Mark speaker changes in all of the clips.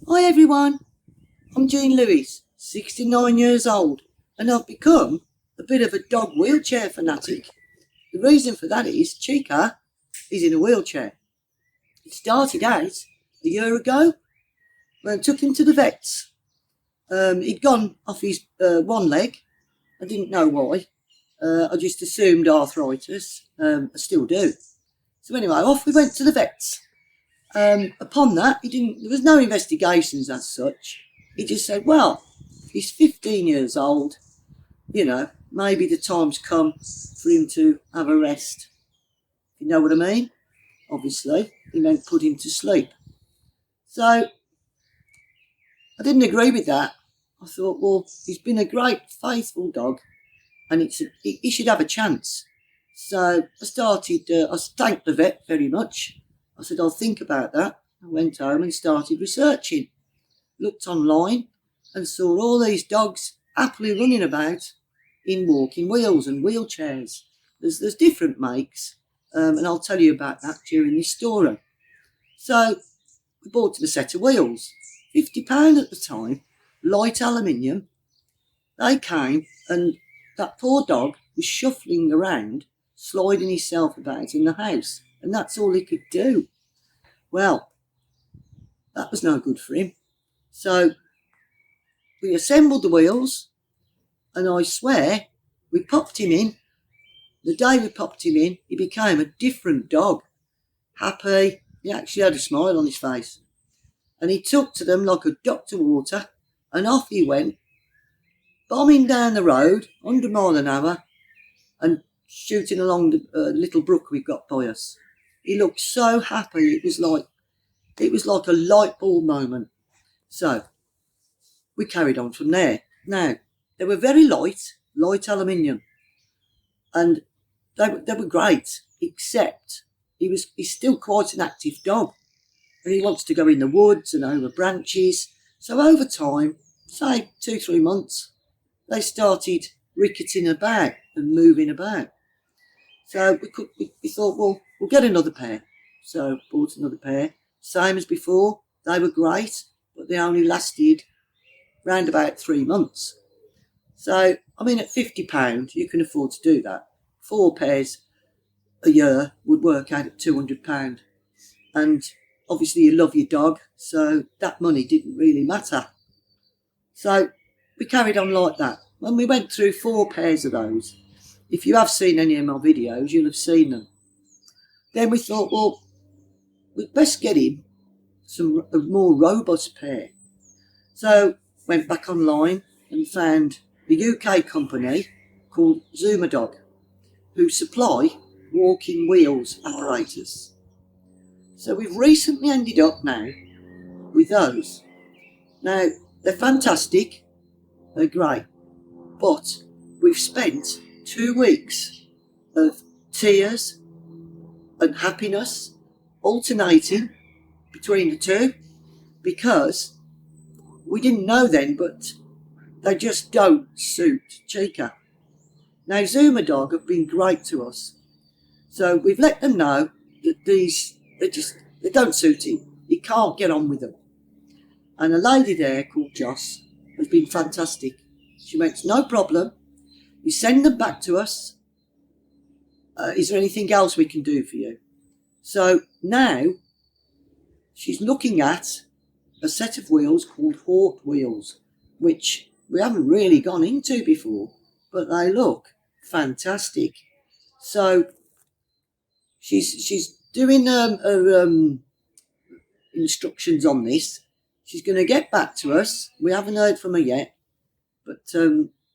Speaker 1: Hi everyone, I'm Jean Lewis, 69 years old, and I've become a bit of a dog wheelchair fanatic. The reason for that is Checko is in a wheelchair. It started out a year ago when I took him to the vets. He'd gone off his one leg. I didn't know why. I just assumed arthritis. I still do. So anyway, off we went to the vets. Upon that, there was no investigations as such. He just said, well, he's 15 years old, maybe the time's come for him to have a rest. You know what I mean? Obviously, he meant put him to sleep. So I didn't agree with that. I thought, well, he's been a great, faithful dog, and he should have a chance. So I thanked the vet very much. I said, I'll think about that. I went home and started researching. Looked online and saw all these dogs happily running about in walking wheels and wheelchairs. There's different makes, and I'll tell you about that during this story. So we bought him a set of wheels, £50 at the time, light aluminium. They came and that poor dog was shuffling around, sliding himself about in the house, and that's all he could do. Well, that was no good for him. So we assembled the wheels, and I swear we popped him in. The day we popped him in, he became a different dog. Happy. He actually had a smile on his face. And he took to them like a duck to water, and off he went, bombing down the road, 100 miles an hour, and shooting along the little brook we've got by us. He looked so happy. It was like a light bulb moment. So we carried on from there. Now, they were very light aluminium, and they were great, except he's still quite an active dog, and he wants to go in the woods and over branches. So over time, say 2-3 months, they started ricketing about and moving about. So we thought, well, we'll get another pair. So bought another pair, same as before. They were great, but they only lasted round about 3 months. So, I mean, at £50, you can afford to do that. 4 pairs a year would work out at £200. And obviously you love your dog, so that money didn't really matter. So we carried on like that. When we went through 4 pairs of those, if you have seen any of my videos, you'll have seen them. Then we thought, well, we'd best get him a more robust pair. So went back online and found a UK company called tinydog, who supply walking wheels apparatus. So we've recently ended up now with those. Now, they're fantastic, they're great, but we've spent 2 weeks of tears and happiness alternating between the two, because we didn't know then, but they just don't suit Checko. Now, tinydog have been great to us, so we've let them know that they don't suit him. He can't get on with them. And a lady there called Joss has been fantastic. She makes no problem. You send them back to us. Is there anything else we can do for you? So now she's looking at a set of wheels called Hort wheels, which we haven't really gone into before, but they look fantastic. So she's doing her instructions on this. She's going to get back to us. We haven't heard from her yet, but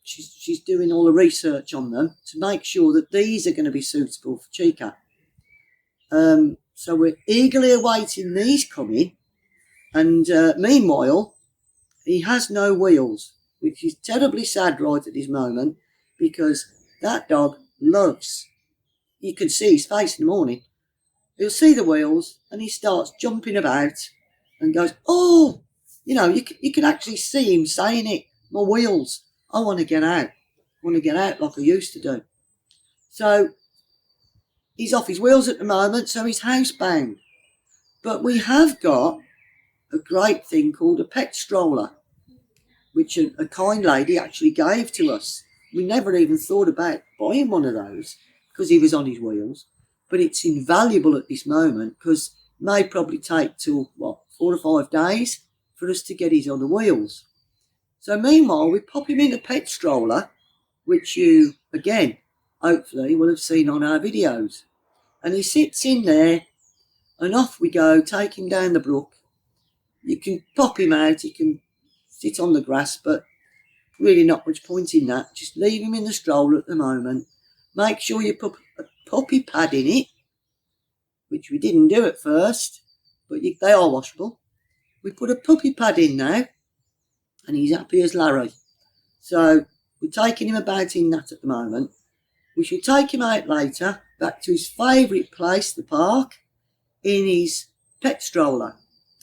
Speaker 1: she's doing all the research on them to make sure that these are going to be suitable for Checko. So we're eagerly awaiting these coming, and meanwhile, he has no wheels, which is terribly sad right at this moment, because that dog loves. You can see his face in the morning. He'll see the wheels and he starts jumping about and goes, oh, you can actually see him saying it, my wheels. I want to get out. I want to get out like I used to do. So he's off his wheels at the moment, so he's housebound. But we have got a great thing called a pet stroller, which a kind lady actually gave to us. We never even thought about buying one of those because he was on his wheels, but it's invaluable at this moment because it may probably take till, 4 or 5 days for us to get his on the wheels. So meanwhile, we pop him in a pet stroller, which you, again, hopefully will have seen on our videos. And he sits in there and off we go, take him down the brook. You can pop him out, he can sit on the grass, but really not much point in that. Just leave him in the stroller at the moment. Make sure you put a puppy pad in it, which we didn't do at first, but they are washable. We put a puppy pad in now, and he's happy as Larry. So we're taking him about in that at the moment. We shall take him out later, back to his favourite place, the park, in his pet stroller.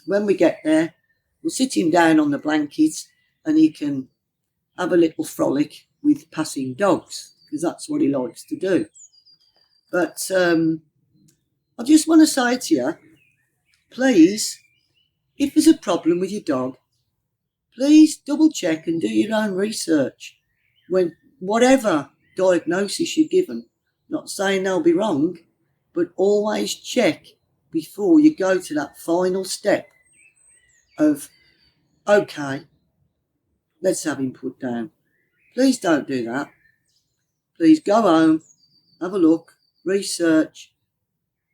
Speaker 1: When we get there, we'll sit him down on the blankets and he can have a little frolic with passing dogs, because that's what he likes to do. But I just want to say to you, please, if there's a problem with your dog, please double check and do your own research. When whatever diagnosis you're given, not saying they'll be wrong, but always check before you go to that final step of, okay, let's have him put down. Please don't do that. Please go home, have a look, research,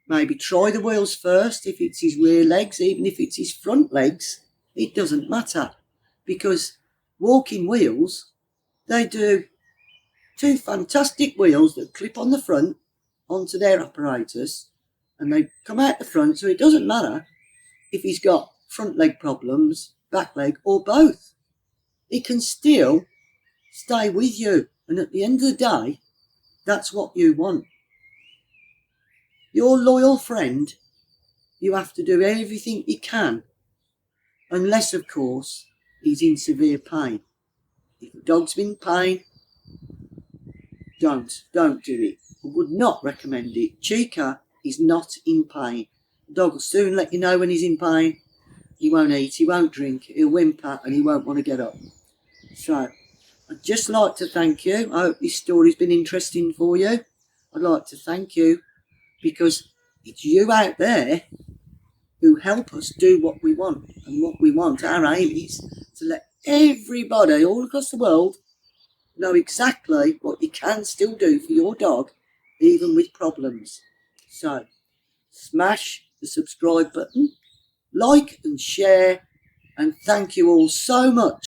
Speaker 1: maybe try the wheels first. If it's his rear legs, even if it's his front legs, it doesn't matter, because walking wheels, they do 2 fantastic wheels that clip on the front onto their apparatus, and they come out the front, so it doesn't matter if he's got front leg problems, back leg, or both. He can still stay with you, and at the end of the day, that's what you want. Your loyal friend, you have to do everything you can, unless, of course, he's in severe pain. If the dog's in pain, don't do it. I would not recommend it. Checko is not in pain. The dog will soon let you know when he's in pain. He won't eat, he won't drink, he'll whimper, and he won't want to get up. So, I'd just like to thank you. I hope this story's been interesting for you. I'd like to thank you, because it's you out there who help us do what we want. And what we want, our aim is to let everybody all across the world know exactly what you can still do for your dog, even with problems. So, smash the subscribe button, like and share, and thank you all so much